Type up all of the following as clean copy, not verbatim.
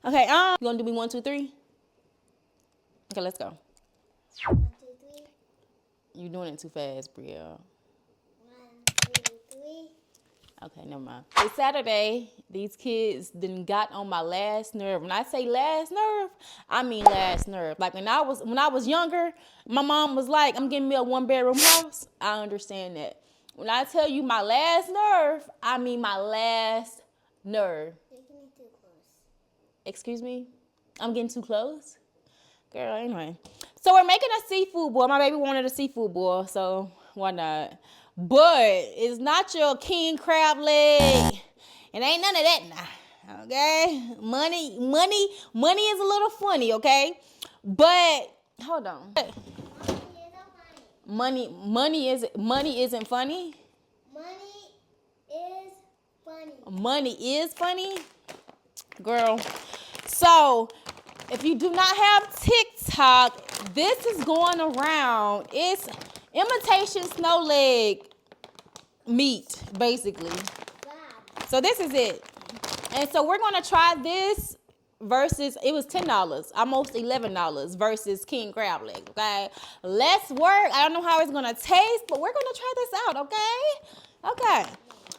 Okay, you gonna do me 1, 2, 3? Okay, let's go. 1, 2, 3. You doing it too fast, Bria. 1, 2, 3. Okay, never mind. It's Saturday. These kids done got on my last nerve. When I say last nerve, I mean last nerve. Like when I was younger, my mom was like, "I'm getting me a 1-bedroom house." I understand that. When I tell you my last nerve, I mean my last nerve. You're getting too close. Excuse me? I'm getting too close? Girl, anyway. So we're making a seafood boil. My baby wanted a seafood boil, so why not? But it's not your king crab leg. It ain't none of that now. Okay? Money is a little funny, okay? But hold on. Money isn't funny. Money is funny. Girl. So if you do not have TikTok, this is going around. It's imitation snow leg meat, basically. So this is it. And so we're going to try this versus, it was $10, almost $11 versus king crab leg, okay? Let's work. I don't know how it's going to taste, but we're going to try this out, okay?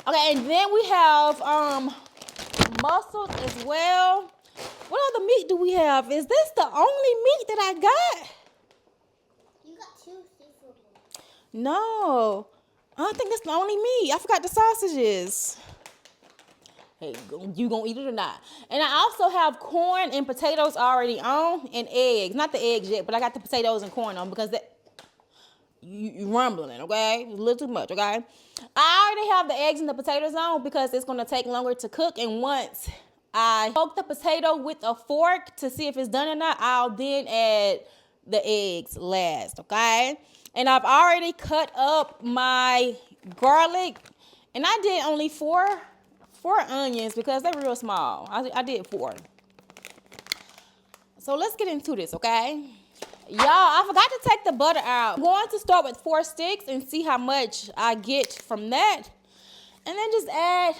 Okay, and then we have mussels as well. What other meat do we have? Is this the only meat that I got? You got 2 seafood bowls. No. I don't think that's the only meat. I forgot the sausages. Hey, you gonna eat it or not? And I also have corn and potatoes already on and eggs. Not the eggs yet, but I got the potatoes and corn on because you rumbling, okay? A little too much, okay? I already have the eggs and the potatoes on because it's gonna take longer to cook. And once I poke the potato with a fork to see if it's done or not, I'll then add the eggs last, okay? And I've already cut up my garlic, and I did only four onions because they're real small. I did 4. So let's get into this, okay? Y'all, I forgot to take the butter out. I'm going to start with 4 sticks and see how much I get from that. And then just add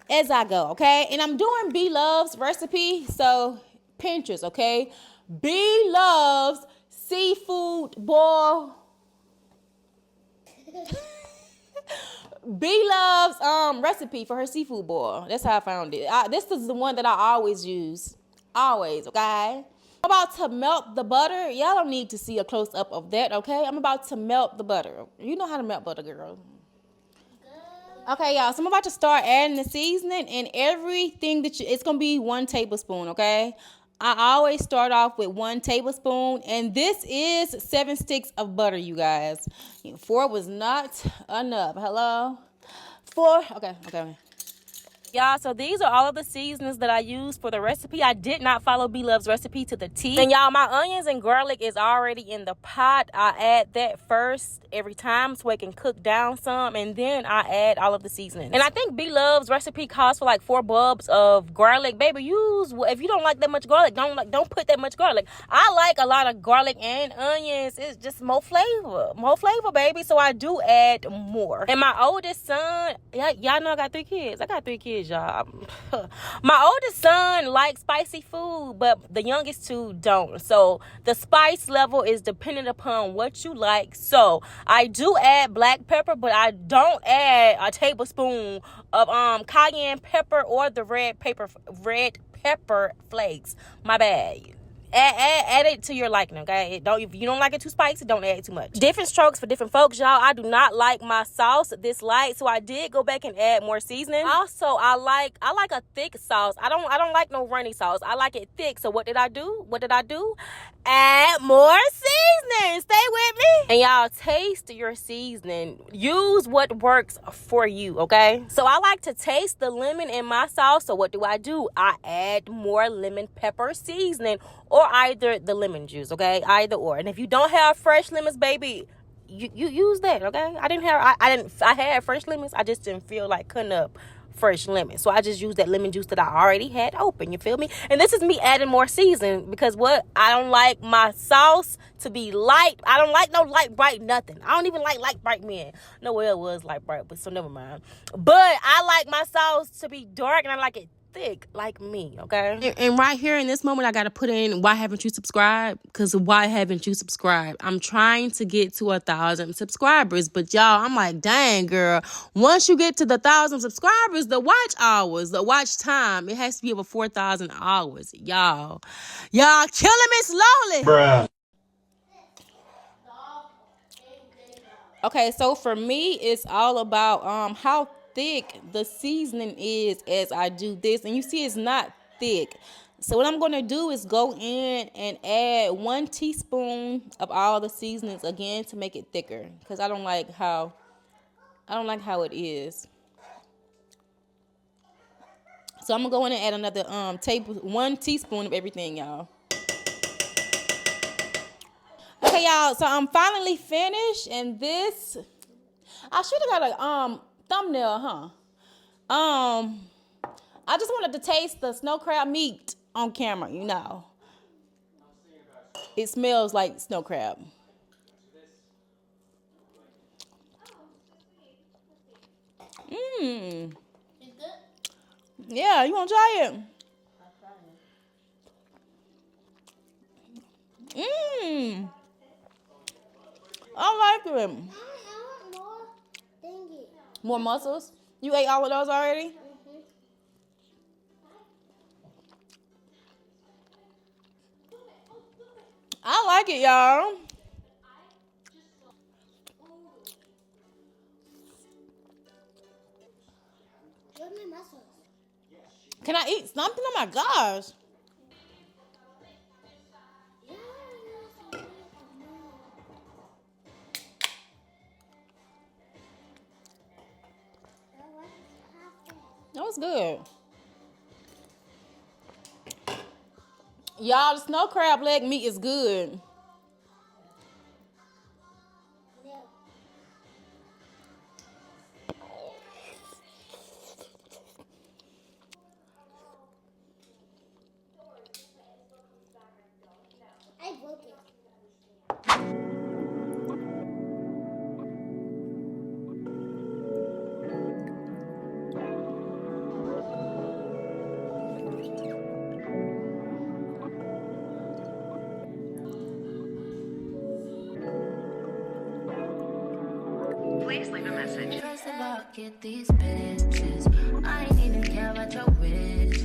as I go, okay? And I'm doing B Love's recipe, so Pinterest, okay? B Love's seafood boil. B Love's recipe for her seafood boil. That's how I found it. This is the one that I always use. Always, okay? I'm about to melt the butter. Y'all don't need to see a close-up of that, okay? I'm about to melt the butter. You know how to melt butter, girl. Okay, y'all, so I'm about to start adding the seasoning and everything it's going to be 1 tablespoon, okay? I always start off with 1 tablespoon, and this is 7 sticks of butter, you guys. 4 was not enough. Hello? 4, okay. Y'all, so these are all of the seasonings that I use for the recipe. I did not follow B Love's recipe to the T. And y'all, my onions and garlic is already in the pot. I add that first every time so it can cook down some, and then I add all of the seasonings. And I think B Love's recipe calls for like 4 bulbs of garlic. Baby, if you don't like that much garlic, don't put that much garlic. I like a lot of garlic and onions. It's just more flavor, baby. So I do add more. And my oldest son, y'all know I got 3 kids. I got 3 kids, y'all. My oldest son likes spicy food, but the youngest 2 don't. So the spice level is dependent upon what you like. So I do add black pepper, but I don't add a tablespoon of cayenne pepper or the red pepper flakes. My bad. Add it to your liking, okay? If you don't like it too spicy, don't add too much. Different strokes for different folks, y'all. I do not like my sauce this light, so I did go back and add more seasoning. Also, I like a thick sauce. I don't like no runny sauce. I like it thick. So what did I do? Add more seasoning. Stay with me. And y'all, taste your seasoning. Use what works for you, okay? So I like to taste the lemon in my sauce. So what do? I add more lemon pepper seasoning, or either the lemon juice, okay? Either or. And if you don't have fresh lemons, baby, you use that, okay? I had fresh lemons. I just didn't feel like cutting up fresh lemon. So I just used that lemon juice that I already had open, you feel me? And this is me adding more seasoning because I don't like my sauce to be light. I don't like no light bright nothing. I don't even like light bright men. No, well, it was light bright, but so never mind. But I like my sauce to be dark and I like it thick like me, okay? And right here in this moment, I got to put in, why haven't you subscribed? Because why haven't you subscribed? I'm trying to get to 1,000 subscribers, but y'all, I'm like, dang, girl. Once you get to the 1,000 subscribers, the watch hours, the watch time, it has to be over 4,000 hours. Y'all killing me slowly. Bruh. Okay, so for me, it's all about how thick the seasoning is as I do this. And you see it's not thick. So what I'm going to do is go in and add 1 teaspoon of all the seasonings again to make it thicker. Because I don't like how it is. So I'm going to go in and add another 1 teaspoon of everything, y'all. Okay, y'all, so I'm finally finished, and this, I should have got a thumbnail, huh? I just wanted to taste the snow crab meat on camera, you know. It smells like snow crab. Mmm. It's good? Yeah, you want to try it? Mmm. I like it. I want more thingy. More mussels? You ate all of those already? Mm-hmm. I like it, y'all. Where's my muscles? Can I eat something? Oh my gosh. That was good. Y'all, the snow crab leg meat is good. I broke it. Please leave a message. First of all, get these bitches. I ain't even care about your wishes.